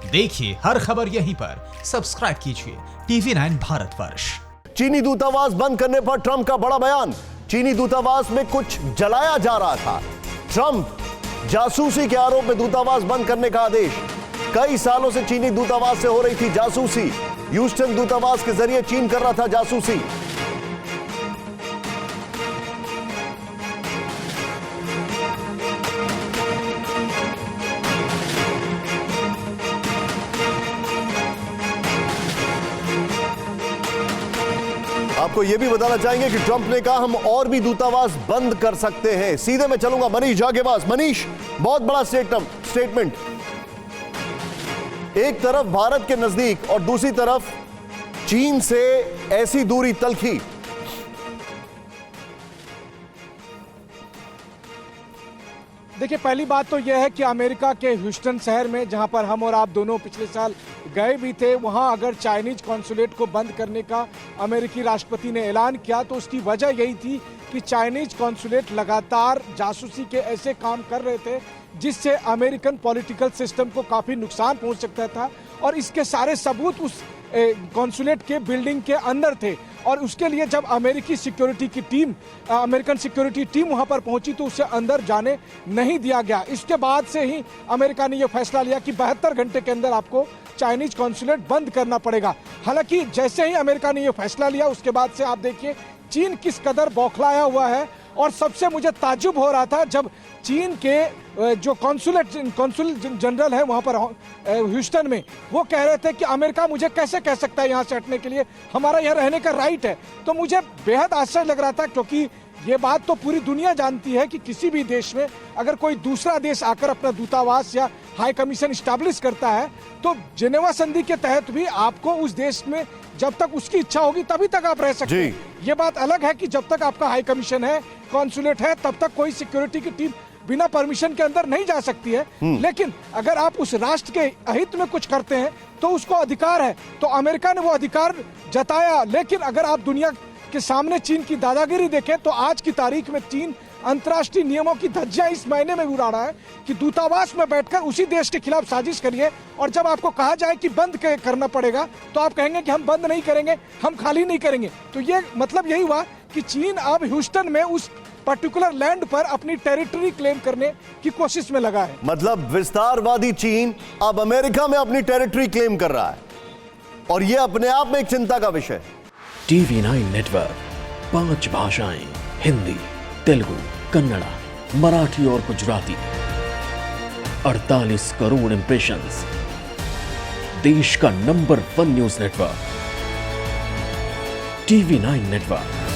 देखिए हर खबर यहीं पर, सब्सक्राइब कीजिए TV9 भारतवर्ष। चीनी दूतावास बंद करने पर ट्रंप का बड़ा बयान। चीनी दूतावास में कुछ जलाया जा रहा था। ट्रंप जासूसी के आरोप में दूतावास बंद करने का आदेश। कई सालों से चीनी दूतावास से हो रही थी जासूसी। ह्यूस्टन दूतावास के जरिए चीन कर रहा था जासूसी। आपको यह भी बताना चाहेंगे कि ट्रंप ने कहा हम और भी दूतावास बंद कर सकते हैं। सीधे मैं चलूंगा मनीष झा के पास। मनीष, बहुत बड़ा स्टेटमेंट। एक तरफ भारत के नजदीक और दूसरी तरफ चीन से ऐसी दूरी तलखी। देखिए, पहली बात तो यह है कि अमेरिका के ह्यूस्टन शहर में, जहां पर हम और आप दोनों पिछले साल गए भी थे, वहां अगर चाइनीज कॉन्सुलेट को बंद करने का अमेरिकी राष्ट्रपति ने ऐलान किया तो उसकी वजह यही थी कि चाइनीज कॉन्सुलेट लगातार जासूसी के ऐसे काम कर रहे थे जिससे अमेरिकन पॉलिटिकल सिस्टम को काफ़ी नुकसान पहुंच सकता था। और इसके सारे सबूत उस कॉन्सुलेट के बिल्डिंग के अंदर थे। और उसके लिए जब अमेरिकन सिक्योरिटी टीम वहां पर पहुंची तो उसे अंदर जाने नहीं दिया गया। इसके बाद से ही अमेरिका ने यह फैसला लिया कि 72 घंटे के अंदर आपको चाइनीज कॉन्सुलेट बंद करना पड़ेगा। हालांकि जैसे ही अमेरिका ने यह फैसला लिया उसके बाद से आप देखिए चीन किस कदर बौखलाया हुआ है। और सबसे मुझे ताज्जुब हो रहा था जब चीन के जो कॉन्सुल जनरल है वहां पर ह्यूस्टन में, वो कह रहे थे कि अमेरिका मुझे कैसे कह सकता है यहाँ से हटने के लिए, हमारा यहाँ रहने का राइट है। तो मुझे बेहद आश्चर्य लग रहा था, क्योंकि ये बात तो पूरी दुनिया जानती है कि किसी भी देश में अगर कोई दूसरा देश आकर अपना दूतावास या हाई कमीशन स्टैब्लिश करता है तो जेनेवा संधि के तहत भी आपको उस देश में जब तक उसकी इच्छा होगी तभी तक आप रह सकते हैं। ये बात अलग है कि जब तक आपका हाई कमीशन है, कॉन्सुलेट है, तब तक कोई सिक्योरिटी की टीम बिना परमिशन के अंदर नहीं जा सकती है। लेकिन अगर आप उस राष्ट्र के अहित में कुछ करते हैं तो उसको अधिकार है। तो अमेरिका ने वो अधिकार जताया। लेकिन अगर आप दुनिया के सामने चीन की दादागिरी देखें तो आज की तारीख में चीन अंतर्राष्ट्रीय नियमों की धज्जियां इस महीने में उड़ा रहा है कि दूतावास में बैठकर उसी देश के खिलाफ साजिश करिए, और जब आपको कहा जाए कि बंद करना पड़ेगा तो आप कहेंगे कि हम बंद नहीं करेंगे, हम खाली नहीं करेंगे। तो ये मतलब यही हुआ कि चीन अब ह्यूस्टन में उस पर्टिकुलर लैंड पर अपनी टेरिटरी क्लेम करने की कोशिश में लगा है। मतलब विस्तारवादी चीन अब अमेरिका में अपनी टेरिटरी क्लेम कर रहा है, और यह अपने आप में एक चिंता का विषय है। TV9 नेटवर्क 5 भाषाएं, हिंदी, तेलुगु, कन्नड़ा, मराठी और गुजराती। 48 करोड़ इंप्रेशंस। देश का number 1 news network TV9 network.